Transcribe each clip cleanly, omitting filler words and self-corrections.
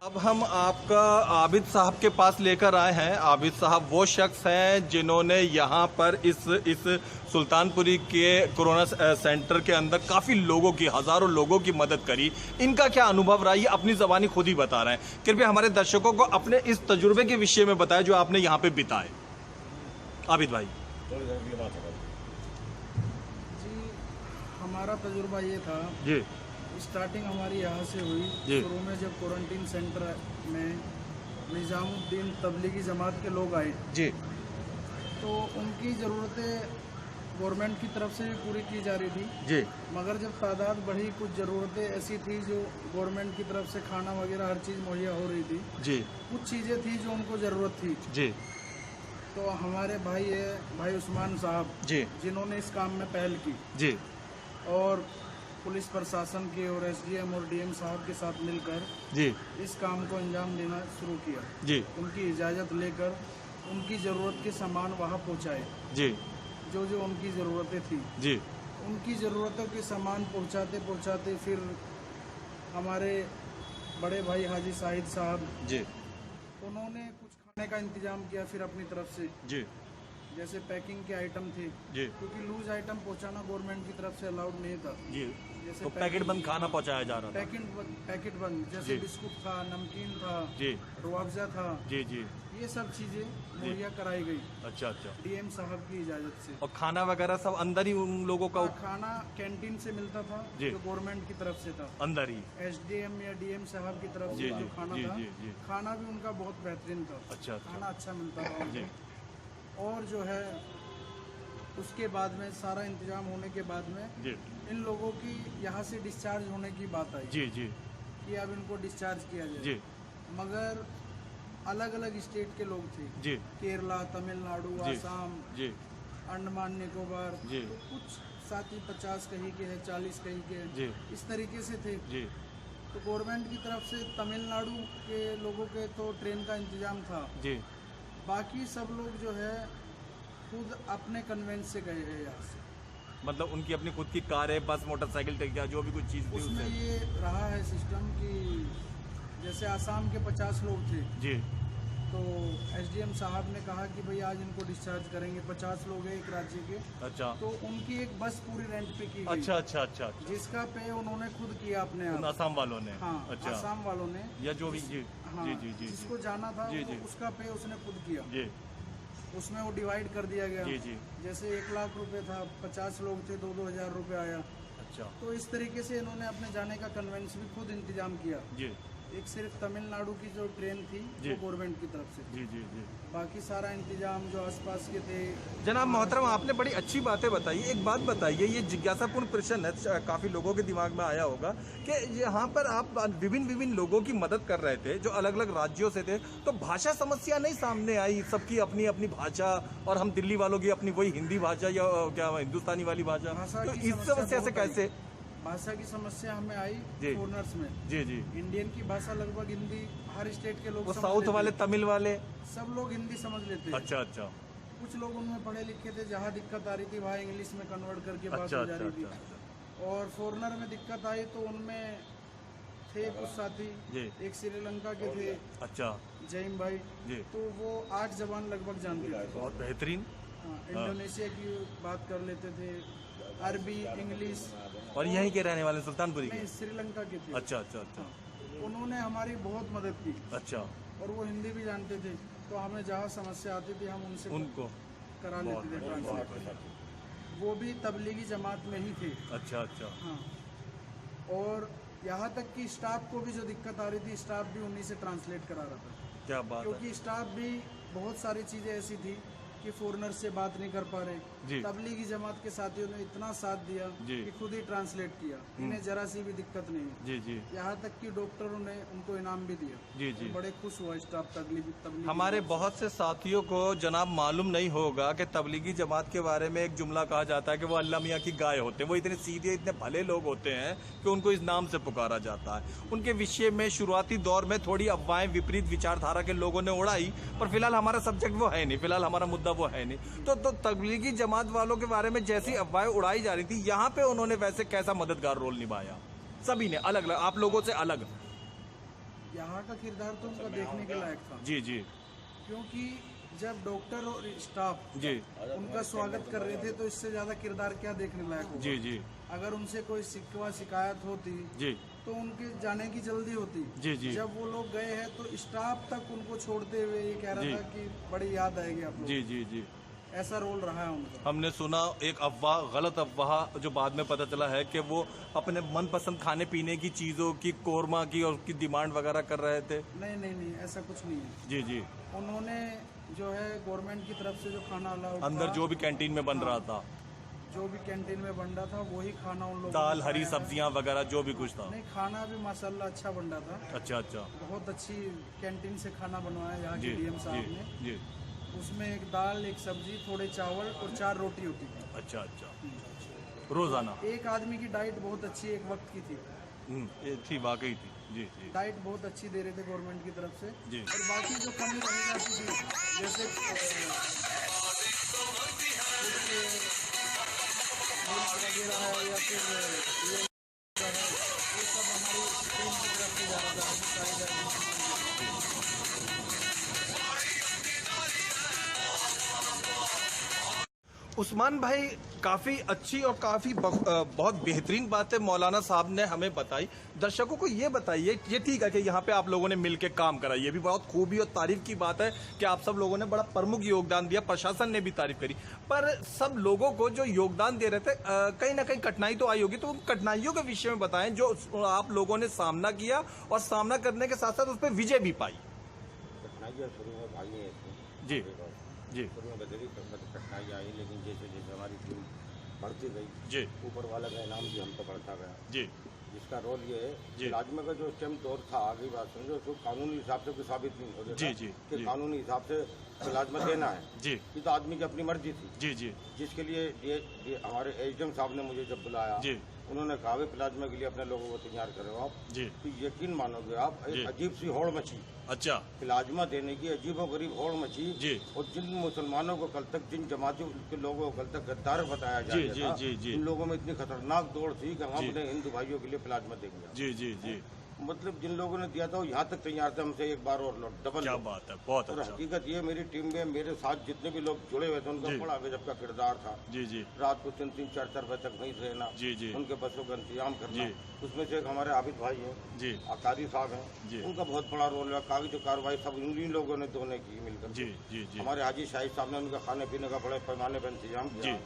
अब हम आपका आबिद साहब के पास लेकर आए हैं। आबिद साहब वो शख्स हैं जिन्होंने यहाँ पर इस सुल्तानपुरी के कोरोना सेंटर के अंदर काफ़ी लोगों की, हज़ारों लोगों की मदद करी। इनका क्या अनुभव रहा, ये अपनी ज़बानी खुद ही बता रहे हैं। कृपया हमारे दर्शकों को अपने इस तजुर्बे के विषय में बताएं जो आपने यहाँ पे बिताए। आबिद भाई जी, हमारा तजुर्बा ये था जी, स्टार्टिंग हमारी यहाँ से हुई। शुरू में जब क्वारंटीन सेंटर में निजामुद्दीन तबलीगी जमात के लोग आए जी, तो उनकी ज़रूरतें गवर्नमेंट की तरफ से भी पूरी की जा रही थी जी, मगर जब तादाद बढ़ी, कुछ ज़रूरतें ऐसी थी जो गवर्नमेंट की तरफ से खाना वगैरह हर चीज़ मुहैया हो रही थी, जी, कुछ चीज़ें थी जो उनको ज़रूरत थी। जी, तो हमारे भाई उस्मान साहब जी, जिन्होंने इस काम में पहल की जी, और पुलिस प्रशासन के और एसडीएम और डीएम साहब के साथ मिलकर जी, इस काम को अंजाम देना शुरू किया। जी, उनकी इजाज़त लेकर उनकी ज़रूरत के सामान वहाँ पहुँचाए, जी, जो जो उनकी ज़रूरतें थी। जी, उनकी ज़रूरतों के सामान पहुँचाते पहुँचाते फिर हमारे बड़े भाई हाजी साहिद साहब, जी, उन्होंने कुछ खाने का इंतज़ाम किया फिर अपनी तरफ से, जी, जैसे पैकिंग के आइटम थे, जी, क्योंकि लूज आइटम पहुँचाना गवर्नमेंट की तरफ से अलाउड नहीं था। जी। जैसे तो पैकेट बंद खाना पहुंचाया जा रहा था। पैकेट बंद, जैसे जी। बिस्कुट था, नमकीन था, जी, रुआवजा था, जी, जी। ये सब चीजें मुहैया कराई गई अच्छा, अच्छा। डीएम साहब की इजाजत से। और खाना वगैरह सब अंदर ही उन लोगों का खाना कैंटीन से मिलता था जी। जो गवर्नमेंट की तरफ से था, अंदर ही। एसडीएम या डीएम साहब की तरफ जी, से जी, जो खाना जी, था, जी, जी। खाना भी उनका बहुत बेहतरीन था। अच्छा, अच्छा। खाना अच्छा मिलता था जी, उनको। और जो है उसके बाद में सारा इंतजाम होने के बाद में जी, इन लोगों की यहाँ से डिस्चार्ज होने की बात आई जी, जी, कि अब इनको डिस्चार्ज किया जाए। जी, मगर अलग अलग स्टेट के लोग थे, जी, केरला, तमिलनाडु, जी, आसाम, जी, अंडमान निकोबार, जी। तो कुछ साथी 50 कहीं के हैं, 40 कहीं के हैं, जी, इस तरीके से थे। जी, तो गवर्नमेंट की तरफ से तमिलनाडु के लोगों के तो ट्रेन का इंतजाम था, जी। बाकी सब लोग जो है खुद अपने कन्वेंस से गए हैं यहाँ से। मतलब उनकी अपनी खुद की कार है, बस, मोटरसाइकिल, टैक्सी, जो भी कुछ चीज़ थी उसमें उससे। ये रहा है सिस्टम कि जैसे आसाम के 50 लोग थे, जी, तो एसडीएम साहब ने कहा कि भाई आज इनको डिस्चार्ज करेंगे। 50 लोग हैं एक राज्य के, अच्छा, तो उनकी एक बस पूरी रेंट पे की गई, अच्छा, अच्छा, अच्छा, अच्छा। जिसका पे उन्होंने खुद किया अपने उन आप। आसाम वालों ने। हाँ, अच्छा। आसाम वालों ने, या जो भी। जी, हाँ, जी, जी, जी, जिसको जाना था जी, जी। उसका पे उसने खुद किया। जी, उसमें वो डिवाइड कर दिया गया। जी, जी। जैसे 1 लाख रुपए था, 50 लोग थे, 2-2 हजार रुपये आया। अच्छा, तो इस तरीके से इन्होंने अपने जाने का कन्वेंस भी खुद इंतजाम किया। जी, एक सिर्फ तमिलनाडु की जो ट्रेन थी जी। वो गवर्नमेंट की तरफ से, जी, जी, जी। बाकी सारा इंतजाम जो आसपास के थे। जनाब मोहतरम, आपने बड़ी अच्छी बातें बताई। एक बात बताइए, ये जिज्ञासापूर्ण प्रश्न है, काफ़ी लोगों के दिमाग में आया होगा कि यहाँ पर आप विभिन्न लोगों की मदद कर रहे थे जो अलग अलग राज्यों से थे, तो भाषा समस्या नहीं सामने आई? सबकी अपनी अपनी भाषा, और हम दिल्ली वालों की अपनी वही हिंदी भाषा या क्या हिंदुस्तानी वाली भाषा, तो इस समस्या से कैसे? भाषा की समस्या हमें आई जी। फॉरनर्स में। जी, जी। इंडियन की भाषा लगभग हिंदी हर स्टेट के लोग वो समझ साउथ लेते वाले, हैं। तमिल वाले। सब लोग हिंदी समझ लेते हैं। अच्छा, अच्छा, कुछ लोग उनमें पढ़े लिखे थे, जहाँ दिक्कत आ रही थी वहाँ इंग्लिश में कन्वर्ट करके बात अच्छा, हो जा अच्छा, रही अच्छा, थी। और फॉरनर में दिक्कत आई तो उनमें थे कुछ साथी, जी। एक श्रीलंका के थे, अच्छा, जईम भाई, जी। तो वो 8 जबान लगभग जानते थे। बहुत बेहतरीन। हाँ, इंडोनेशिया की बात कर लेते थे, अरबी, इंग्लिश। और यहीं के रहने वाले सुल्तानपुरी के? नहीं, श्रीलंका के थे। अच्छा, अच्छा, अच्छा, उन्होंने हमारी बहुत मदद की अच्छा। और वो हिंदी भी जानते थे, तो हमें जहाँ समस्या आती थी हम उनसे उनको करा लेते थे ट्रांसलेट। वो भी तबलीगी जमात में ही थे। अच्छा, अच्छा, हाँ, और यहाँ तक कि स्टाफ को भी जो दिक्कत आ रही थी, स्टाफ भी उन्हीं से ट्रांसलेट करा रहा था, क्या बात है। क्योंकि स्टाफ भी बहुत सारी चीज़ें ऐसी थी कि फॉरनर से बात नहीं कर पा जी। रहे। तबलीगी जमात के साथियों ने इतना साथ दिया जी। कि खुद ही ट्रांसलेट किया, इन्हें जरा सी भी दिक्कत नहीं है। जी, जी, यहाँ तक कि डॉक्टरों ने उनको इनाम भी दिया। जी, जी। बड़े खुश हुआ स्टाफ तबलीगी हमारे बहुत से साथियों को जनाब मालूम नहीं होगा कि तबलीगी जमात के बारे में एक जुमला कहा जाता है कि वो अल्लाह मियाँ की गाय होते हैं। वो इतने सीधे, इतने भले लोग होते हैं कि उनको इस नाम से पुकारा जाता है। उनके विषय में शुरुआती दौर में थोड़ी अफवाहें विपरीत विचारधारा के लोगों ने उड़ाई, पर फिलहाल हमारा सब्जेक्ट वो है नहीं, फिलहाल हमारा मुद्दा वो है नहीं। तो तबलीगी जमात वालों के बारे में जैसी अफवाहें उड़ाई जा रही थी, यहाँ पे उन्होंने वैसे कैसा मददगार रोल निभाया? सभी ने अलग अलग, आप लोगों से अलग। यहाँ का किरदार तो उनका देखने के लायक था, जी जी क्योंकि जब डॉक्टर और स्टाफ जी उनका स्वागत कर रहे थे तो इससे ज्यादा किरदार क्या देखने लायक होगा। जी जी अगर उनसे कोई शिकवा शिकायत होती जी तो उनके जाने की जल्दी होती। जी जी जब वो लोग गए हैं तो स्टाफ तक उनको छोड़ते हुए ये कह जी। रहा था कि बड़ी याद आएगी आप लोग। जी जी जी ऐसा रोल रहा है उनका। हमने सुना एक अफवाह, गलत अफवाह जो बाद में पता चला है कि वो अपने मनपसंद खाने पीने की चीज़ों की, कोरमा की और उसकी डिमांड वगैरह कर रहे थे। नहीं नहीं नहीं, ऐसा कुछ नहीं है। जी जी उन्होंने जो है गवर्नमेंट की तरफ से जो खाना अलाउड अंदर जो भी कैंटीन में बन रहा था, जो भी कैंटीन में बन रहा था वही खाना उन लोगों दाल, ने हरी खाया है। सब्जियां वगैरह जो भी कुछ था। नहीं, खाना भी माशाल्लाह अच्छा बन रहा था। अच्छा अच्छा बहुत अच्छी कैंटीन से खाना बनवाया यहाँ जी के डीएम जी साहब ने। जी उसमें एक दाल, एक सब्जी, थोड़े चावल और 4 रोटी होती थी। अच्छा अच्छा रोजाना एक आदमी की डाइट बहुत अच्छी एक वक्त की थी। ये थी, वाकई थी। जी जी डाइट बहुत अच्छी दे रहे थे गवर्नमेंट की तरफ से। जी। और बाकी जो कमी रह जाती थी जैसे वगैरह है या फिर ये सब हमारी टीम की तरफ से जा रहा था। सारी गाइडेंस उस्मान भाई, काफ़ी अच्छी और काफ़ी बहुत बेहतरीन बातें मौलाना साहब ने हमें बताई। दर्शकों को ये बताइए, ये ठीक है कि यहाँ पे आप लोगों ने मिलकर काम करा, ये भी बहुत खूबी और तारीफ की बात है कि आप सब लोगों ने बड़ा प्रमुख योगदान दिया, प्रशासन ने भी तारीफ करी। पर सब लोगों को जो योगदान दे रहे थे, कहीं ना कहीं कठिनाई तो आई होगी, तो उन कठिनाइयों के विषय में बताएं जो आप लोगों ने सामना किया और सामना करने के साथ साथ उस पर विजय भी पाई। कठिनाइयाँ शुरू में भाई हैं इसमें। जी जी शुरू में बदली कठिनाई आई, लेकिन जैसे जैसे हमारी टीम बढ़ती गई, जी ऊपर वाला का इनाम भी हम तो बढ़ता गया। जी जिसका रोल ये है जी। कि लाजमा का जो स्टेम दौर था, आगे बात समझो, उसको कानूनी हिसाब से कोई साबित नहीं हो रहा जी, जी, कि जी। कानूनी हिसाब से प्लाज्मा देना है। जी ये तो आदमी की अपनी मर्जी थी। जी जी जिसके लिए ये हमारे एसडीएम साहब ने मुझे जब बुलाया, जी उन्होंने कहा भाई प्लाज्मा के लिए अपने लोगों को तैयार करो आप। जी तो यकीन मानोगे आप, जी। एक अजीब सी होड़ मची अच्छा प्लाज्मा देने की, अजीबो गरीब होड़ मची। जी। और जिन मुसलमानों को कल तक, जिन जमातियों के लोगों को कल तक गद्दार बताया जा जी, रहा जी, था, जी, जी। उन लोगों में इतनी खतरनाक दौड़ थी कि हम जी। अपने हिंदू भाइयों के लिए प्लाज्मा देंगे। जी जी जी मतलब जिन लोगों ने दिया था वो यहाँ तक तैयार थे हमसे एक बार और डबल। क्या बात है, बहुत और अच्छा। हकीकत ये, मेरी टीम में मेरे साथ जितने भी लोग जुड़े हुए थे उनका जी। बड़ा गजब का किरदार था। जी जी रात को 3-3, 4-4 बजे तक वहीं रहना, जी जी उनके बसों का इंतजाम करना। जी। उसमें से एक हमारे आबिद भाई हैं, जी अकारी साहब जी। हैं, उनका बहुत बड़ा रोल है। कागज कार्रवाई सब उन्हीं लोगों ने दोनों की मिलकर। जी जी जी हमारे हाजी शाहिद साहब ने उनका खाने पीने का बड़े पैमाने पर इंतजाम किया।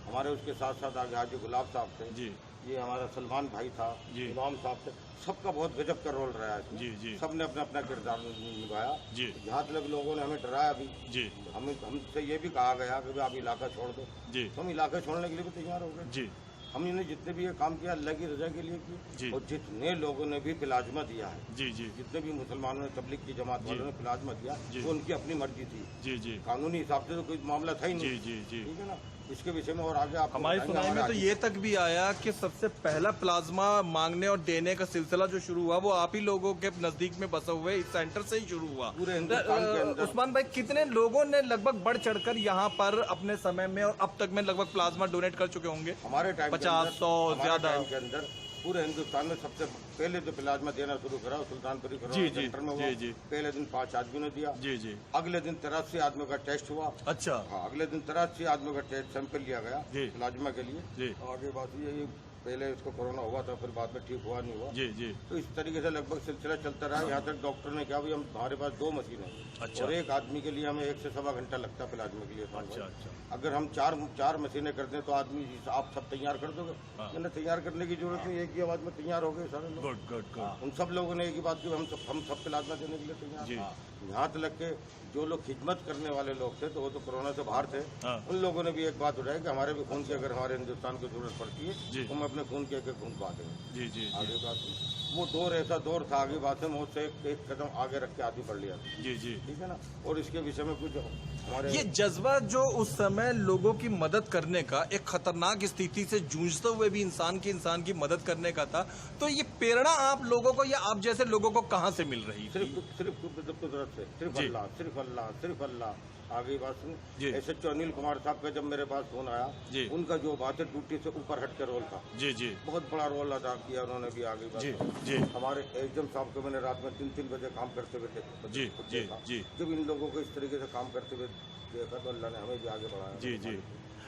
हमारे उसके साथ साथ आगे हाजी गुलाब साहब थे, जी ये हमारा सलमान भाई था, जी। इमाम साहब थे। सबका बहुत गजब का रोल रहा है इसमें। जी जी सबने अपना अपना किरदार निभाया। जी यहाँ तक लोगों ने हमें डराया भी, जी हमसे ये भी कहा गया कि आप इलाका छोड़ दो। जी तो हम इलाका छोड़ने के लिए भी तैयार हो गए। जी हमने जितने भी ये काम किया अल्लाह की रजा के लिए जी। किया। और जितने लोगों ने भी प्लाज्मा दिया है, जी जी जितने भी मुसलमानों ने, तबलीग की जमात वालों ने प्लाज्मा दिया, जी। वो उनकी अपनी मर्जी थी। जी जी कानूनी हिसाब से तो कोई मामला था ही जी नहीं। जी जी ठीक है ना। इसके विषय में और आगे आप हमारी सुनाई में तो ये तक भी आया कि सबसे पहला प्लाज्मा मांगने और देने का सिलसिला जो शुरू हुआ वो आप ही लोगों के नजदीक में बसे हुए इस सेंटर से ही शुरू हुआ। पूरे हिंदुस्तान के अंदर। उस्मान भाई, कितने लोगों ने लगभग बढ़ चढ़कर यहाँ पर अपने समय में और अब तक में लगभग प्लाज्मा डोनेट कर चुके होंगे? हमारे टाइम 50, 100 ज्यादा के अंदर पूरे हिंदुस्तान में सबसे पहले जो प्लाज्मा देना शुरू करा सुल्तानपुरी जी, जी, सेंटर में हुआ। जी, जी। पहले दिन 5 आदमियों ने दिया। जी जी अगले दिन 83 आदमियों का टेस्ट हुआ। अच्छा हाँ, अगले दिन 83 आदमियों का टेस्ट सैंपल लिया गया जी। प्लाज्मा के लिए। जी आगे बात ये पहले इसको कोरोना हुआ था, फिर बाद में ठीक हुआ नहीं हुआ। जी जी तो इस तरीके से लगभग सिलसिला चलता रहा। यहाँ तक डॉक्टर ने कहा भाई हम हमारे पास 2 मशीनें हैं, अच्छा। और एक आदमी के लिए हमें 1 से सवा घंटा लगता है प्लाज्मा के लिए। अच्छा अच्छा अगर हम चार मशीनें कर दें तो आदमी आप सब तैयार कर दोगे? हाँ। मैंने तैयार करने की जरूरत नहीं, एक ही आवाज में तैयार हो गए सारे लोग। गुड गुड गुड उन सब लोगों ने एक ही बात की, हम सब प्लाज्मा देने के लिए तैयार जी। हैं। यहाँ तक के जो लोग खिदमत करने वाले लोग थे तो वो तो कोरोना से बाहर थे, हाँ। उन लोगों ने भी एक बात उठाई कि हमारे भी खून की अगर हमारे हिंदुस्तान को जरूरत पड़ती जी। है तो हम अपने खून के एक खून पा देंगे। जी जी आगे बात वो दौर ऐसा दौर था, आगे बात है मुझसे एक कदम आगे रख के आगे बढ़ लिया। जी जी ठीक है ना। और इसके विषय में कुछ हमारे ये जज्बा जो उस समय लोगों की मदद करने का, एक खतरनाक स्थिति से जूझते हुए भी इंसान की मदद करने का था, तो ये प्रेरणा आप लोगों को या आप जैसे लोगों को कहाँ से मिल रही थी? सिर्फ कुदरत से, सिर्फ जी। अल्लाह, सिर्फ अल्लाह, सिर्फ अल्लाह। आगे बात सुन, जी। एसएचओ अनिल कुमार साहब का जब मेरे पास फोन आया, जी। उनका जो बात है ड्यूटी से ऊपर हट के रोल था, जी जी बहुत बड़ा रोल अदा किया उन्होंने भी। आगे बात जी। जी। हमारे एचएम साहब को मैंने रात में 3-3 बजे काम करते हुए जी, जी, जी। जब इन लोगों को इस तरीके से काम करते हुए देखा तो अल्लाह ने हमें भी आगे बढ़ाया। जी जी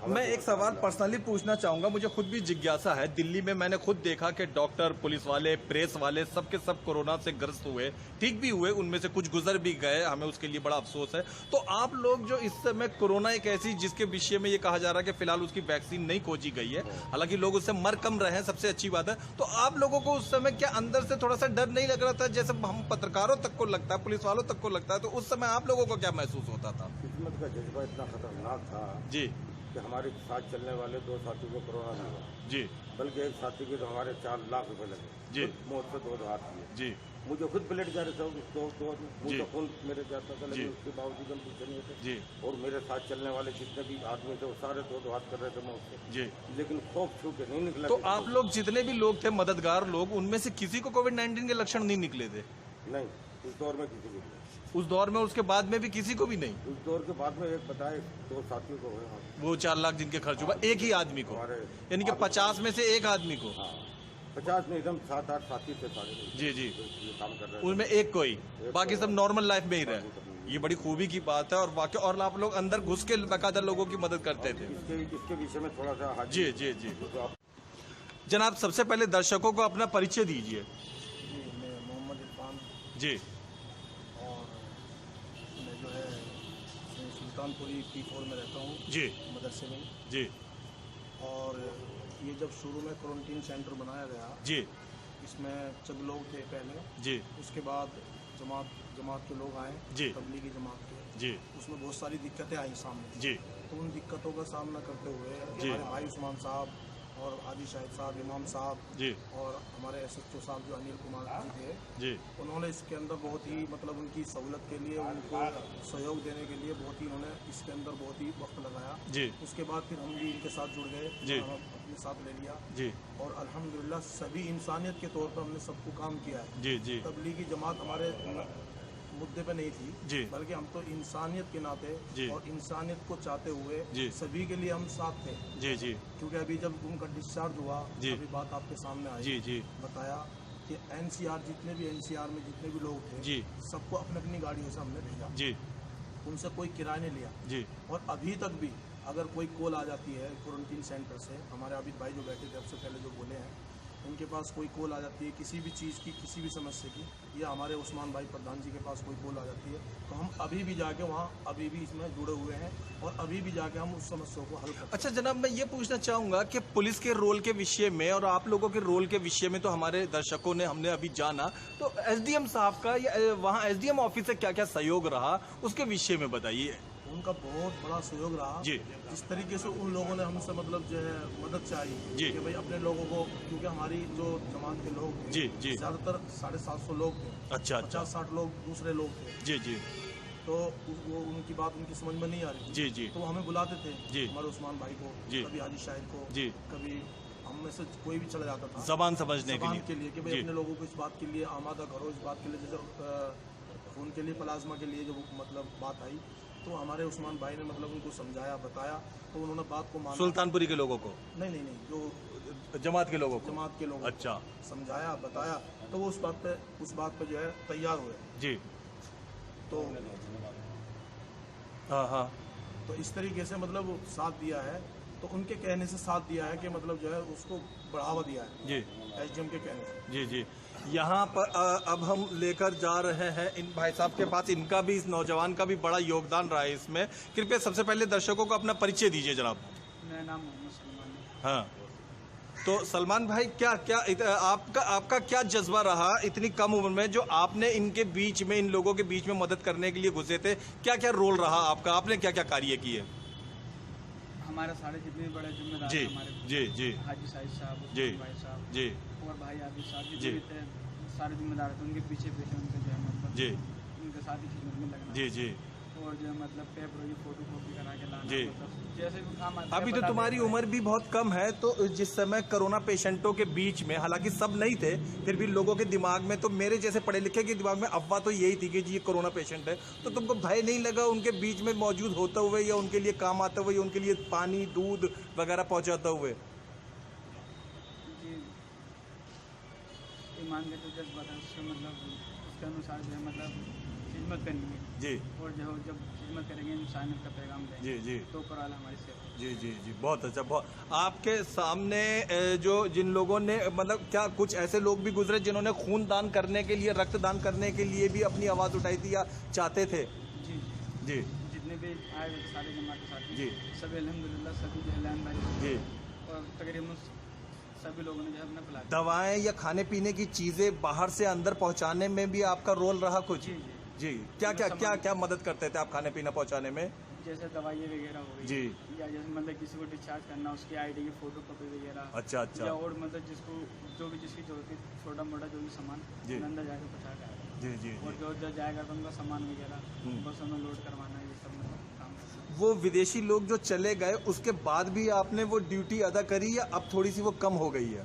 मैं एक सवाल पर्सनली पूछना चाहूंगा, मुझे खुद भी जिज्ञासा है। दिल्ली में मैंने खुद देखा कि डॉक्टर, पुलिस वाले, प्रेस वाले सब के सब कोरोना से ग्रस्त हुए, ठीक भी हुए, उनमें से कुछ गुजर भी गए, हमें उसके लिए बड़ा अफसोस है। तो आप लोग जो इस समय कोरोना एक ऐसी जिसके विषय में ये कहा जा रहा है कि फिलहाल उसकी वैक्सीन नहीं खोजी गई है, हालांकि लोग उससे मर कम रहे हैं, सबसे अच्छी बात है, तो आप लोगों को उस समय क्या अंदर से थोड़ा सा डर नहीं लग रहा था, जैसे हम पत्रकारों तक को लगता है, पुलिस वालों तक को लगता है, तो उस समय आप लोगों को क्या महसूस होता था? किस्मत का जज्बा इतना खतरनाक था जी कि हमारे साथ चलने वाले 2 साथी को कोरोना नहीं हुआ, जी बल्कि एक साथी के तो हमारे 4 लाख रुपए लगे जी। मौत से 2 हाथ किए। जी मुझे खुद ब्लड जा रहे थे, तो जी। मुझे खून मेरे जाता था, जी। लेकिन उसके बावजूद हम पीछे नहीं थे। जी और मेरे साथ चलने वाले जितने भी आदमी थे वो सारे 2 हाथ कर रहे थे मौत से, जी। लेकिन खौफ छू के नहीं निकला। तो आप लोग जितने भी लोग थे, मददगार लोग, उनमें से किसी को कोविड-19 के लक्षण नहीं निकले थे? नहीं, उस दौर में किसी को नहीं। उस दौर में, उसके बाद में भी किसी को भी नहीं? उस दौर के बाद में एक बताए 2 साथियों को हुए। वो 4 लाख जिनके खर्च हुआ, एक ही आदमी को, हमारे यानी कि 50 में से एक आदमी को? हाँ, 50 में एकदम 7-8 साथी थे सारे। जी जी। जो ये काम कर रहे थे उनमें एक कोई, बाकी सब नॉर्मल लाइफ में ही रहे। ये बड़ी खूबी की बात है। और वाकई, और आप लोग अंदर घुस के बाकायदा लोगों की मदद करते थे? इसके विषय में थोड़ा सा जी जी जी। तो आप जनाब, सबसे पहले दर्शकों को अपना परिचय दीजिए। जी, मैं मोहम्मद इरफान, जी और मैं जो है सुल्तानपुरी P4 में रहता हूँ, जी मदरसे में। जी और ये जब शुरू में क्वारंटीन सेंटर बनाया गया, जी इसमें चंद लोग थे पहले, जी उसके बाद जमात के लोग आए, जी। तबलीगी जमात के, जी उसमें बहुत सारी दिक्कतें आई सामने। जी तो उन दिक्कतों का सामना करते हुए जी। हमारे भाई उस्मान साहब और आदि शाहिद साहब, इमाम साहब, जी और हमारे SHO साहब जो अनिल कुमार जी थे, जी उन्होंने इसके अंदर बहुत ही मतलब उनकी सहूलत के लिए, उनको सहयोग देने के लिए बहुत ही उन्होंने इसके अंदर बहुत ही वक्त लगाया। जी उसके बाद फिर हम भी इनके साथ जुड़ गए, जी। हम अपने साथ ले लिया, जी और अल्हम्दुलिल्लाह सभी इंसानियत के तौर पर हमने सबको काम किया है। जी जी तबलीगी जमात हमारे मुद्दे पे नहीं थी, जी। बल्कि हम तो इंसानियत के नाते जी। और इंसानियत को चाहते हुए जी। सभी के लिए हम साथ थे। जी जी क्योंकि अभी जब उनका डिस्चार्ज हुआ, जी। अभी बात आपके सामने आई, जी जी बताया कि NCR जितने भी NCR में जितने भी लोग थे, जी। सबको अपनी अपनी गाड़ियों से हमने भेजा, जी उनसे कोई किराया नहीं लिया। जी और अभी तक भी अगर कोई कॉल आ जाती है क्वारंटीन सेंटर से, हमारे आबिद भाई जो बैठे थे सबसे पहले जो बोले हैं, उनके पास कोई कॉल आ जाती है किसी भी चीज़ की, किसी भी समस्या की, या हमारे उस्मान भाई प्रधान जी के पास कोई कॉल आ जाती है, तो हम अभी भी जाके वहाँ अभी भी इसमें जुड़े हुए हैं और अभी भी जाके हम उस समस्या को हल करते हैं। अच्छा जनाब, मैं ये पूछना चाहूंगा कि पुलिस के रोल के विषय में और आप लोगों के रोल के विषय में तो हमारे दर्शकों ने, हमने अभी जाना, तो SDM साहब का या वहाँ SDM ऑफिस से क्या क्या सहयोग रहा, उसके विषय में बताइए। उनका बहुत बड़ा सहयोग रहा। जी। जिस तरीके से उन लोगों ने हमसे मतलब जो है मदद चाहिए जी। कि भाई अपने लोगों को, क्योंकि हमारी जो जमात के लोग थे, जी, जी। ज़्यादातर 750 लोग थे, अच्छा 50-60 लोग दूसरे लोग थे, जी जी तो वो उनकी बात उनकी समझ में नहीं आ रही थी। जी जी तो वो हमें बुलाते थे, जी। हमारे उस्मान भाई को, जी। कभी हाजी शाहिद को, जी। कभी हम में से कोई भी चला जाता था जबान समझने जबान के लिए कि भाई जी। अपने लोगों को इस बात के लिए आमादा करो, इस बात के लिए, जैसे खून के लिए, प्लाज्मा के लिए जो मतलब बात आई, तो हमारे उस्मान भाई ने मतलब उनको समझाया, बताया, तो उन्होंने बात को माना। सुल्तानपुरी के लोगों को? नहीं, जो जमात के लोगों को? जमात के लोगों अच्छा। को समझाया, बताया, तो वो उस बात पे जो है तैयार हुए। जी। तो हाँ हाँ तो इस तरीके से मतलब साथ दिया है, तो उनके कहने से साथ दिया है कि मतलब जो है उसको बढ़ावा दिया है जी SDM के कहने से। जी जी। यहाँ पर अब हम लेकर जा रहे हैं इन भाई साहब के पास, इनका भी, इस नौजवान का भी बड़ा योगदान रहा है इसमें। कृपया सबसे पहले दर्शकों को अपना परिचय दीजिए जनाब। मेरा नाम मोहम्मद सलमान है। हाँ, तो सलमान भाई, आपका क्या जज्बा रहा इतनी कम उम्र में, जो आपने इनके बीच में, इन लोगों के बीच में मदद करने के लिए घुसे थे? क्या क्या रोल रहा आपका, आपने क्या क्या कार्य किए? हमारे सारे जितने बड़े जिम्मेदार जी हैं हमारे, जी जी हाजी साहिद साहब, जी उस्मान भाई साहब जी और भाई आबिद साहब, जी। जितने भी थे सारे जिम्मेदार थे, उनके पीछे उनके जो है मतलब जी उनके साथ ही खिदमत में लगना, जी जी। और जो है मतलब पेपर की फोटो कॉपी करा के लाना, जी। मतलब जैसे भी काम आता है अभी तो बता तुम्हारी देना। उम्र भी बहुत कम है, तो जिस समय कोरोना पेशेंटों के बीच में, हालांकि सब नहीं थे, फिर भी लोगों के दिमाग में, तो मेरे जैसे पढ़े लिखे के दिमाग में अफवाह तो यही थी कि जी ये कोरोना पेशेंट है, तो तुमको भय नहीं लगा उनके बीच में मौजूद होते हुए, या उनके लिए काम आते हुए, या उनके लिए पानी दूध वगैरह पहुंचाते हुए? जी, ईमान के जो जज्बा था उसके मतलब उसके अनुसार जो है मतलब खिदमत करनी है जी और जो जब खिदमत करेंगे इंसानियत का पैगाम देंगे जी जी तो ऊपर वाला हमारी सेवा जी जी जी बहुत अच्छा। बहुत आपके सामने जो जिन लोगों ने मतलब क्या कुछ ऐसे लोग भी गुजरे जिन्होंने खून दान करने के लिए, रक्तदान करने के लिए भी अपनी आवाज़ उठाई थी या चाहते थे? जी जी जितने भी आए हुए थे सारे जमात के साथी जी सभी अल्हम्दुलिल्लाह सभी जो है लाइन भाई जी। और तकरीबन सभी लोगों ने जो है अपना पिला दिया। दवाएं या खाने पीने की चीज़ें बाहर से अंदर पहुंचाने में भी आपका रोल रहा कुछ? जी जी क्या क्या क्या क्या मदद करते थे आप खाने पीना पहुंचाने में? जैसे दवाइयाँ वगैरह हो गई जी। या जैसे मतलब किसी को डिस्चार्ज करना उसकी आईडी की फोटो कॉपी वगैरह अच्छा अच्छा या और मतलब जिसको जो भी जिसकी जरूरत है छोटा मोटा जो भी सामान जी। अंदर जाकर पहुँचा के आएगा जी जी और जी। जो जाएगा तो उनका सामान वगैरह बस उन्हें लोड करवाना ये सब मतलब काम करना है। वो विदेशी लोग जो चले गए उसके बाद भी आपने वो ड्यूटी अदा करी या अब थोड़ी सी वो कम हो गई है?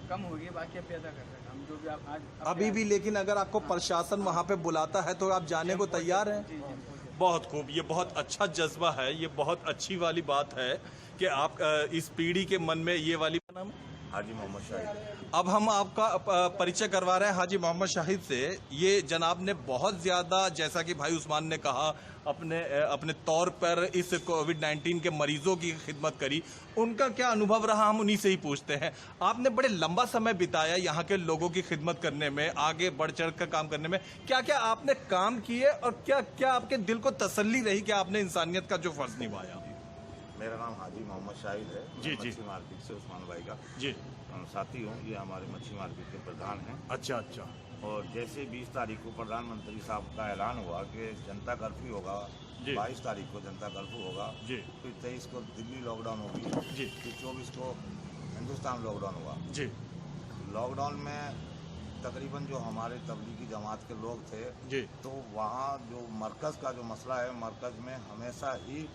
कम हो गई बाकी अब अदा कर रहे हैं हम जो भी आप आज अभी भी लेकिन अगर आपको प्रशासन वहाँ पे बुलाता है तो आप जाने को तैयार हैं? जी जी पहुँचे। बहुत खूब, ये बहुत अच्छा जज्बा है, ये बहुत अच्छी वाली बात है कि आप इस पीढ़ी के मन में ये वाली नाम है? हाजी मोहम्मद शाहिद। अब हम आपका परिचय करवा रहे हैं हाजी मोहम्मद शाहिद से। ये जनाब ने बहुत ज़्यादा, जैसा कि भाई उस्मान ने कहा, अपने तौर पर इस कोविड-19 के मरीजों की खिदमत करी। उनका क्या अनुभव रहा हम उन्हीं से ही पूछते हैं। आपने बड़े लंबा समय बिताया यहाँ के लोगों की खिदमत करने में, आगे बढ़ चढ़ कर काम करने में। क्या क्या आपने काम किए और क्या क्या आपके दिल को तसल्ली रही कि आपने इंसानियत का जो फ़र्ज़ निभाया? मेरा नाम हाजी मोहम्मद शाहिद है। जी, मैं जी। मच्छी मार्केट से उस्मान भाई का जी। साथी हूँ। ये हमारे मच्छी मार्केट के प्रधान हैं। अच्छा अच्छा। और जैसे 20 तारीख को प्रधानमंत्री साहब का ऐलान हुआ कि जनता कर्फ्यू होगा, जी। 22 तारीख को जनता कर्फ्यू होगा, जी फिर 23 को दिल्ली लॉकडाउन होगी, जी फिर 24 को हिंदुस्तान लॉकडाउन हुआ। जी लॉकडाउन में तकरीबन जो हमारे तबलीगी जमात के लोग थे, जी तो वहाँ जो मरकज़ का जो मसला है, मरकज़ में हमेशा ही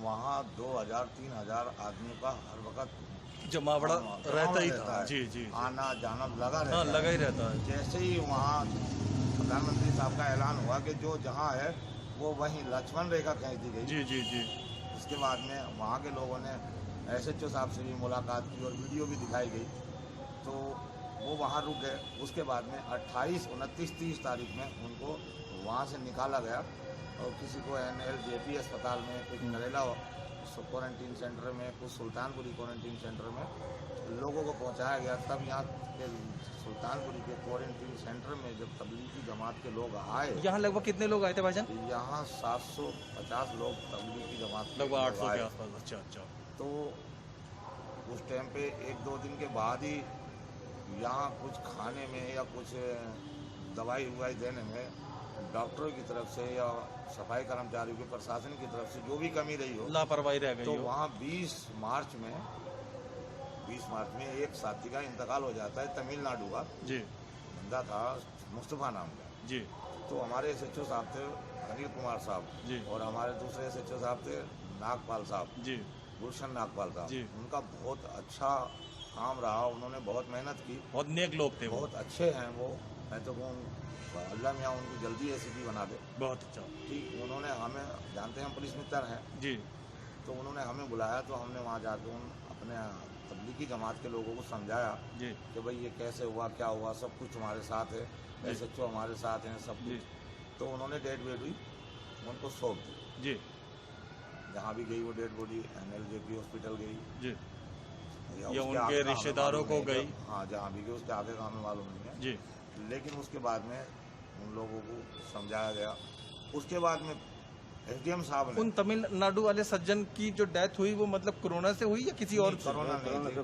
वहाँ 2000-3000 आदमियों का हर वक्त जमावड़ा रहता ही था। है। जी जी। आना जाना लगा हाँ, रहता लगा है। ही रहता है। जैसे ही वहाँ प्रधानमंत्री साहब का ऐलान हुआ कि जो जहाँ है वो वहीं लक्ष्मण रेखा खींच दी गई। जी जी जी उसके बाद में वहाँ के लोगों ने SHO साहब से भी मुलाकात की और वीडियो भी दिखाई गई, तो वो वहाँ रुक गए। उसके बाद में 28, 29, 30 तारीख में उनको वहाँ से निकाला गया और किसी को NLJP अस्पताल में, कुछ नरेला क्वारंटीन सेंटर में, कुछ सुल्तानपुरी क्वारंटीन सेंटर में लोगों को पहुँचाया गया। तब यहाँ के सुल्तानपुरी के क्वारंटीन सेंटर में जब तबलीगी जमात के लोग आए, यहाँ लगभग कितने लोग आए थे भाईजान? यहाँ 750 लोग तबलीगी जमात के लगभग लोग 800 आए। के आसपास। अच्छा अच्छा। तो उस टाइम पे 1-2 दिन के बाद ही यहाँ कुछ खाने में या कुछ दवाई उवाई देने में डॉक्टरों की तरफ से या सफाई कर्मचारियों के प्रशासन की तरफ से जो भी कमी रही हो, लापरवाही रह गई तो हो। वहाँ 20 मार्च में एक साथी का इंतकाल हो जाता है, तमिलनाडु का जी बंदा था, मुस्तफ़ा नाम का। जी तो हमारे SHO साहब थे अनिल कुमार साहब, जी और हमारे दूसरे SHO साहब थे नागपाल साहब, जी गुलशन नागपाल साहब। जी। उनका बहुत अच्छा काम रहा, उन्होंने बहुत मेहनत की, बहुत नेक लोग थे वो। बहुत अच्छे हैं वो। मैं तो कहूँ अल्लाह मियाँ उनको जल्दी ACP बना दे। बहुत अच्छा। ठीक, उन्होंने हमें, जानते हैं हम पुलिस मित्र हैं, जी तो उन्होंने हमें बुलाया, तो हमने वहाँ जाकर उन अपने तबलीगी जमात के लोगों को समझाया जी कि भाई ये कैसे हुआ, क्या हुआ, सब कुछ तुम्हारे साथ है, जी। SHO हमारे साथ हैं, सब जी कुछ। तो उन्होंने डेड बॉडी उनको सौंप दी। जी जहाँ भी गई वो डेड बॉडी NLJP हॉस्पिटल गई जी या उसके उनके आगे का हमें रिश्तेदारों मालूम को नहीं गई। है। हाँ, जहाँ भी गई उसके आगे का हमें मालूम नहीं है। जी लेकिन उसके बाद में उन लोगों को समझाया गया। उसके बाद में SDM साहब ने, उन तमिलनाडु वाले सज्जन की जो डेथ हुई वो मतलब कोरोना से हुई या किसी और से?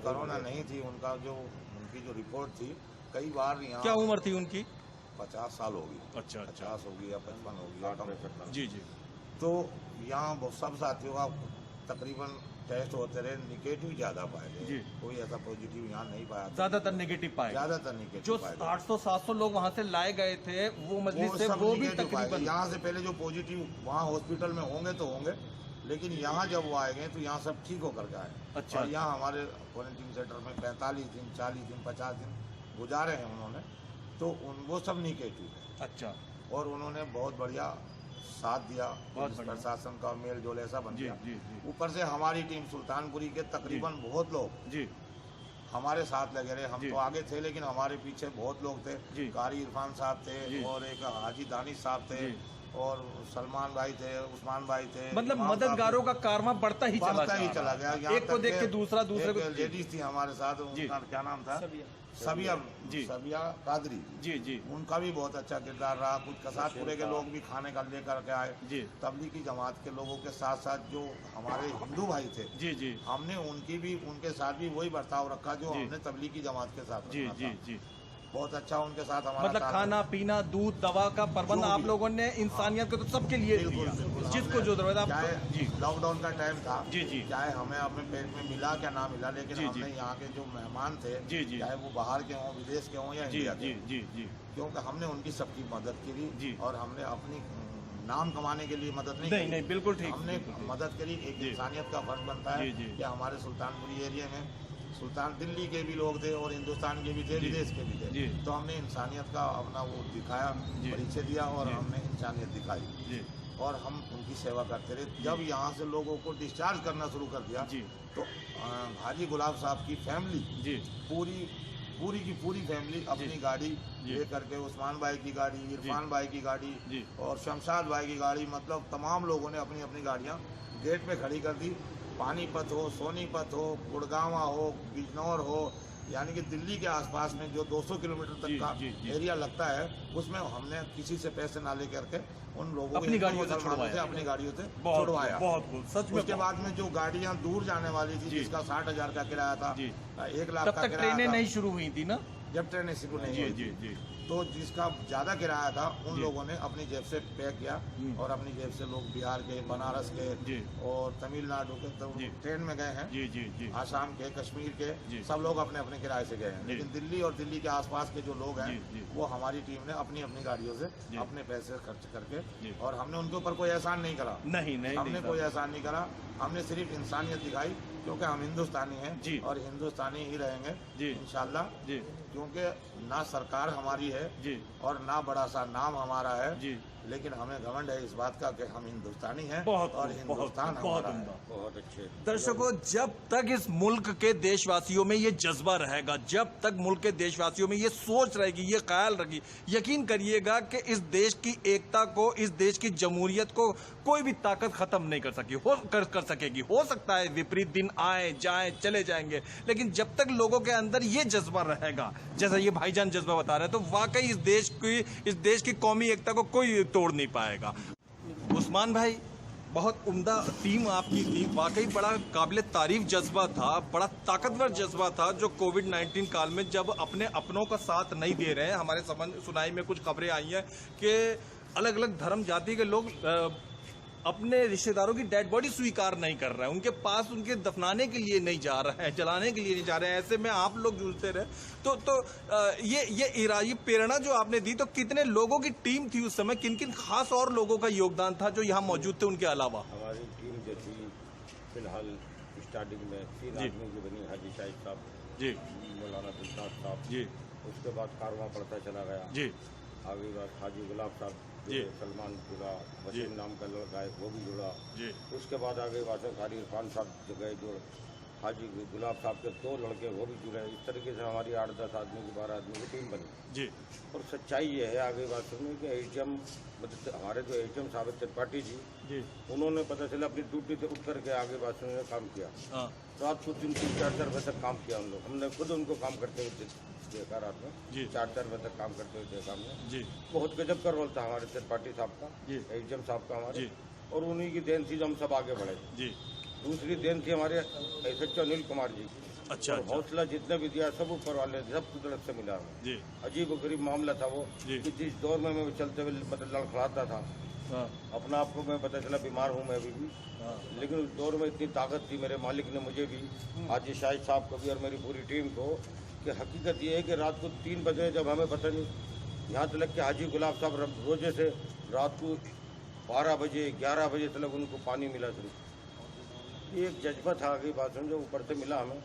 कोरोना नहीं थी। उनका जो उनकी जो रिपोर्ट थी, कई बार यहाँ क्या उम्र थी उनकी? 50 साल होगी। अच्छा अच्छा। 50 होगी या 55 होगी या कम। जी जी तो यहाँ सब साथियों का तकरीबन टेस्ट होते रहे, निगेटिव ज्यादा पाए जी। गए, कोई ऐसा पॉजिटिव यहाँ नहीं पाया। ज्यादातर नेगेटिव पाए। ज्यादातर निगेटिव जो पाए गए। 800-700 लोग वहाँ से लाए गए थे वो मजलिस से सब वो भी निगेटिव पाए गए। तकरीबन। यहाँ से पहले जो पॉजिटिव वहाँ हॉस्पिटल में होंगे तो होंगे, लेकिन यहाँ जब वो आएंगे तो यहाँ सब ठीक होकर के आए। अच्छा। और यहाँ हमारे क्वारंटीन सेंटर में 45 दिन, 40 दिन, 50 दिन गुजारे हैं उन्होंने, तो वो सब निगेटिव है। अच्छा। और उन्होंने बहुत बढ़िया साथ दिया, बहुत बढ़िया। प्रशासन का मेल जोल ऐसा बन जी गया। जी जी ऊपर से हमारी टीम सुल्तानपुरी के तकरीबन बहुत लोग जी हमारे साथ लगे रहे। हम जी। तो आगे थे लेकिन हमारे पीछे बहुत लोग थे। जी। कारी इरफान साहब थे जी। और एक हाजी दानिश साहब थे जी। और सलमान भाई थे, उस्मान भाई थे। मतलब इमाम साहब थे। मददगारों का कारवां बढ़ता ही बढ़ता ही जा चला रहा गया। है। यहाँ एक को तक देख के दूसरा दूसरे को। लेडीज थी हमारे साथ, जी। उनका क्या नाम था? जी। सबिया कादरी। जी जी उनका भी बहुत अच्छा किरदार रहा। कुछ कसादपुरे के लोग भी खाने का लेकर के आए। जी तबलीगी जमात के लोगों के साथ साथ जो हमारे हिंदू भाई थे, जी जी हमने उनके साथ भी वही बर्ताव रखा जो जी। हमने तबलीगी जमात के साथ जी रखा जी था। जी बहुत अच्छा उनके साथ हमारा मतलब ताल्लुक। खाना पीना दूध दवा का प्रबंध जो आप भी। लोगों ने इंसानियत को तो सबके लिए बिल्कुल, दिया, बिल्कुल। जिसको हमने- जो जरूरत है चाहे आप। जी लॉकडाउन का टाइम था, जी जी चाहे हमें अपने पेट में मिला क्या ना मिला, लेकिन जी, जी। हमने यहाँ के जो मेहमान थे, जी, जी। चाहे वो बाहर के हों, विदेश के हों या जी इंडिया जी के, जी जी क्योंकि हमने उनकी सबकी मदद जी। करी और हमने अपनी नाम कमाने के लिए मदद नहीं नहीं करी। नहीं बिल्कुल ठीक। हमने बिल्कुल ठीक। मदद करी। एक जी। इंसानियत का फर्ज बनता है जी, जी। कि हमारे सुल्तानपुरी एरिया में दिल्ली के भी लोग थे और हिंदुस्तान के भी थे, जी। विदेश के भी थे। जी। तो हमने इंसानियत का अपना वो दिखाया, जी। परिचय दिया और जी। हमने इंसानियत दिखाई जी और हम उनकी सेवा करते रहे। जब यहाँ से लोगों को डिस्चार्ज करना शुरू कर दिया जी तो हाजी गुलाब साहब की फैमिली जी पूरी की पूरी फैमिली अपनी गाड़ी जी। लेकर के, उस्मान भाई की गाड़ी, इरफान भाई की गाड़ी जी। और शमशाद भाई की गाड़ी, मतलब तमाम लोगों ने अपनी अपनी गाड़ियाँ गेट पे खड़ी कर दी। पानीपत हो, सोनीपत हो, गुड़गांवा हो, बिजनौर हो, यानी कि दिल्ली के आसपास में जो 200 किलोमीटर जी, तक का जी, जी। एरिया लगता है, उसमें हमने किसी से पैसे ना लेकर के उन लोगों अपनी गाड़ियों से मुसलमानों छुड़वाया। अपनी गाड़ियों से बहुत छुड़वाया। बहुत बहुत सच में उसके बहुत। बाद में जो गाड़ियां दूर जाने वाली थी, जी। जिसका 60,000 का किराया था, जी। 1 लाख तब का तक किराया ट्रेनें था, नहीं शुरू हुई थी ना। जब ट्रेनें शुरू नहीं जी हुई जी थी, जी तो जिसका ज्यादा किराया था उन जी। लोगों ने अपनी जेब से पे किया और अपनी जेब से लोग बिहार के, बनारस जी। के और तमिलनाडु के तो जी। ट्रेन में गए हैं। जी जी जी आसाम के, कश्मीर जी। के, सब लोग अपने अपने किराए से गए हैं। जी। लेकिन दिल्ली और दिल्ली के आसपास के जो लोग हैं, जी, जी। वो हमारी टीम ने अपनी अपनी गाड़ियों से जी। अपने पैसे खर्च करके, जी। और हमने उनके ऊपर कोई एहसान नहीं करा। नहीं नहीं हमने नहीं कोई साहब। एहसान नहीं करा। हमने सिर्फ इंसानियत दिखाई, क्योंकि हम हिंदुस्तानी हैं जी। और हिंदुस्तानी ही रहेंगे जी। इंशाल्लाह। जी क्योंकि ना सरकार हमारी है जी और ना बड़ा सा नाम हमारा है, जी लेकिन हमें घमंड है इस बात का कि हम हिंदुस्तानी हैं बहुत और बहुत हिंदुस्तान बहुत हमारा उम्दा। है। बहुत अच्छे। दर्शकों, जब तक इस मुल्क के देशवासियों में ये जज्बा रहेगा, जब तक मुल्क के देशवासियों में ये सोच रहेगी, ये ख्याल रहेगी, यकीन करिएगा कि इस देश की एकता को, इस देश की जमहूरियत को कोई भी ताकत खत्म नहीं कर सकेगी। हो सकता है विपरीत दिन आए जाएं, चले जाएंगे, लेकिन जब तक लोगों के अंदर ये जज्बा रहेगा, जैसा ये भाईजान जज्बा बता रहे हैं, तो वाकई इस देश की कौमी एकता को कोई तोड़ नहीं पाएगा। उस्मान भाई, बहुत उम्दा टीम आपकी थी, वाकई बड़ा काबिल तारीफ जज्बा था, बड़ा ताकतवर जज्बा था, जो कोविड-19 काल में जब अपने अपनों का साथ नहीं दे रहे हैं। हमारे सुनाई में कुछ खबरें आई हैं कि अलग अलग धर्म जाति के लोग अपने रिश्तेदारों की डेड बॉडी स्वीकार नहीं कर रहे हैं, उनके पास उनके दफनाने के लिए नहीं जा रहे हैं, जलाने के लिए नहीं जा रहे हैं। ऐसे में आप लोग जूझते रहे, तो ये प्रेरणा जो आपने दी, तो कितने लोगों की टीम थी उस समय, किन किन खास और लोगों का योगदान था जो यहाँ मौजूद थे उनके अलावा? हमारी टीम जो थी फिलहाल स्टार्टिंग में 3 जी। आदमी की बनी। हाजी शाहिद साहब जी मौलाना दिलशाद साहब, जी उसके बाद कारवां पड़ता चला गया। जी आगे बात हाजी गुलाब साहब जी। जुड़े, सलमान जुड़ा, वसीम नाम का लड़का है वो भी जुड़ा। जी उसके बाद आगे बात कारी इरफान साहब जो गए, जो हाजी गुलाब साहब के 2 लड़के वो भी जुड़े। इस तरीके से हमारी 8-10 आदमी की 12 आदमी की टीम बनी। जी और सच्चाई ये है, आगे बात सुनिए, कि एचएम हमारे जो एचएम साहब त्रिपाठी जी, जी उन्होंने पता चला अपनी ड्यूटी से उठ करके आगे बात सुनने काम किया। हाँ रात को 3-3, 4-4 बजे तक काम किया हम लोग। हमने खुद उनको काम करते हुए देखा रात में, जी 4-4 बजे तक काम करते हुए देखा हमने। जी बहुत गजब का रोल था हमारे त्रिपाठी साहब का, जी एचएम साहब का हमारे, जी और उन्हीं की देन थी जो हम सब आगे बढ़े। जी दूसरी देन थी हमारे एसएचओ अनिल कुमार जी की। अच्छा और अच्छा हौसला जितने भी दिया सब ऊपर वाले, सब कुदरत से मिला हमें। जी अजीब व गरीब मामला था वो, जी। कि जिस दौर में मैं चलते हुए मतलब लड़खड़ाता था, हाँ अपना आपको मैं पता चला बीमार हूँ मैं अभी भी, हाँ लेकिन उस दौर में इतनी ताकत थी मेरे मालिक ने मुझे भी, हाजी शाहिद साहब को भी और मेरी पूरी टीम को, कि हकीकत ये है कि रात को 3 बजे जब हमें पता नहीं, यहाँ तक कि हाजी गुलाब साहब रोजे से रात को 12 बजे 11 बजे तक उनको पानी मिला सिर्फ। ये एक जज्बा था, आगे बात समझो, ऊपर से मिला हमें,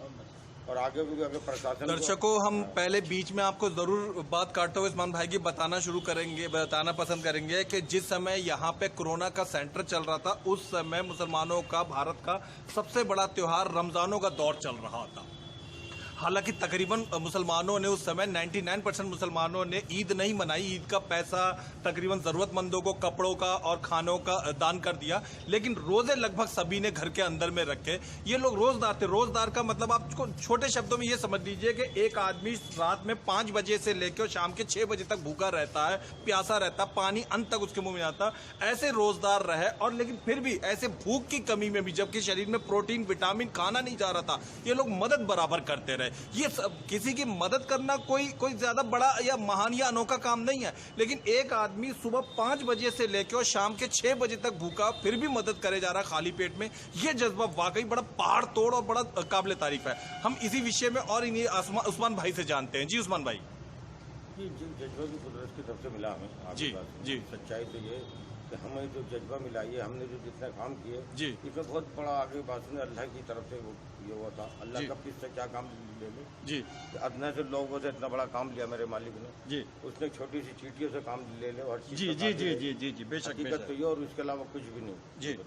और आगे भी अगर प्रशासन को- दर्शकों, हम पहले बीच में आपको जरूर बात काटते हुए उस्मान भाई की बताना पसंद करेंगे कि जिस समय यहाँ पे कोरोना का सेंटर चल रहा था, उस समय मुसलमानों का, भारत का सबसे बड़ा त्योहार रमजानों का दौर चल रहा था। हालांकि तकरीबन मुसलमानों ने उस समय 99% मुसलमानों ने ईद नहीं मनाई। ईद का पैसा तकरीबन ज़रूरतमंदों को कपड़ों का और खानों का दान कर दिया, लेकिन रोज़े लगभग सभी ने घर के अंदर में रखे। ये लोग रोज़दार थे। रोज़दार का मतलब आपको छोटे शब्दों में ये समझ लीजिए कि एक आदमी रात में 5 बजे से लेकर शाम के 6 बजे तक भूखा रहता है, प्यासा रहता, पानी अंत तक उसके मुंह में आता, ऐसे रोज़दार रहे। और लेकिन फिर भी ऐसे भूख की कमी में भी, जबकि शरीर में प्रोटीन विटामिन खाना नहीं जा रहा था, ये लोग मदद बराबर करते रहे। ये सब किसी की मदद करना कोई ज्यादा बड़ा या महान या अनोखा काम नहीं है, लेकिन एक आदमी सुबह 5 बजे से लेकर और शाम के 6 बजे तक भूखा फिर भी मदद करे जा रहा खाली पेट में, ये जज्बा वाकई बड़ा पहाड़ तोड़ और बड़ा काबिल तारीफ है। हम इसी विषय में और इन्हीं उस्मान भाई से जानते हैं। जी उस्मान भाई। जिन जज्बा की कुदरत की तरफ से मिला हमें, जी जी, सच्चाई तो ये कि हमें जो जज्बा मिला, ये हमने जो जितना काम किए जी, इसमें बहुत बड़ा आगे बात सुने, अल्लाह की तरफ से वो ये हुआ था। अल्लाह कब किससे क्या काम ले ले जी, अदना से लोगों से इतना बड़ा काम लिया मेरे मालिक ने जी, उसने छोटी सी चीटियों से काम ले ले, हर चीज जी जी जी जी जी जी, बेशक हकीकत तो ये, और उसके अलावा कुछ भी नहीं। जी,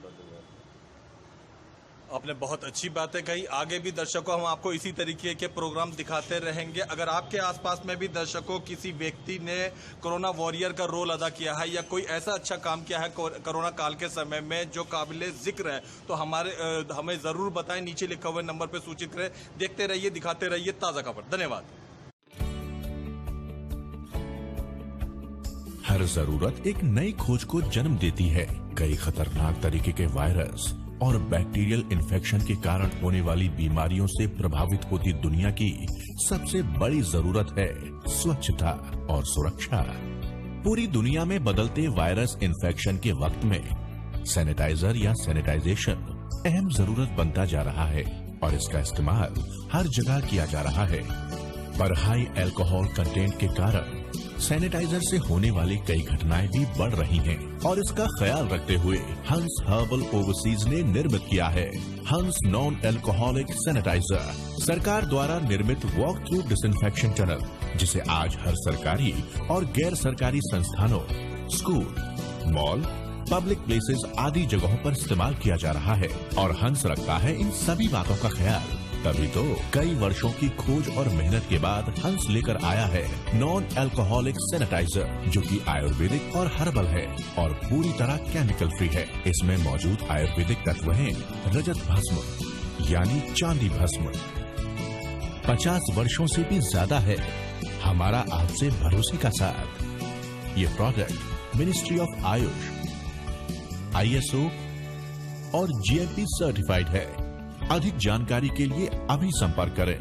आपने बहुत अच्छी बातें कही। आगे भी दर्शकों हम आपको इसी तरीके के प्रोग्राम दिखाते रहेंगे। अगर आपके आसपास में भी दर्शकों किसी व्यक्ति ने कोरोना वॉरियर का रोल अदा किया है या कोई ऐसा अच्छा काम किया है कोरोना काल के समय में जो काबिले जिक्र है, तो हमें जरूर बताएं, नीचे लिखा हुए नंबर पर सूचित करें। देखते रहिए, दिखाते रहिए ताज़ा खबर। धन्यवाद। हर जरूरत एक नई खोज को जन्म देती है। कई खतरनाक तरीके के वायरस और बैक्टीरियल इन्फेक्शन के कारण होने वाली बीमारियों से प्रभावित होती दुनिया की सबसे बड़ी जरूरत है स्वच्छता और सुरक्षा। पूरी दुनिया में बदलते वायरस इन्फेक्शन के वक्त में सैनिटाइजर या सैनिटाइजेशन अहम जरूरत बनता जा रहा है और इसका इस्तेमाल हर जगह किया जा रहा है। पर हाई अल्कोहल कंटेंट के कारण सैनिटाइजर से होने वाली कई घटनाएं भी बढ़ रही हैं और इसका ख्याल रखते हुए हंस हर्बल ओवरसीज ने निर्मित किया है हंस नॉन अल्कोहलिक सैनिटाइजर, सरकार द्वारा निर्मित वॉक थ्रू डिसइंफेक्शन टनल, जिसे आज हर सरकारी और गैर सरकारी संस्थानों, स्कूल, मॉल, पब्लिक प्लेसेस आदि जगहों पर इस्तेमाल किया जा रहा है। और हंस रखता है इन सभी बातों का ख्याल। तभी तो कई वर्षों की खोज और मेहनत के बाद हंस लेकर आया है नॉन अल्कोहलिक सैनिटाइजर, जो कि आयुर्वेदिक और हर्बल है और पूरी तरह केमिकल फ्री है। इसमें मौजूद आयुर्वेदिक तत्व हैं रजत भस्म यानी चांदी भस्म। 50 वर्षों से भी ज्यादा है हमारा आपसे भरोसे का साथ। ये product ministry of Ayush, ISO और GMP सर्टिफाइड है। अधिक जानकारी के लिए अभी संपर्क करें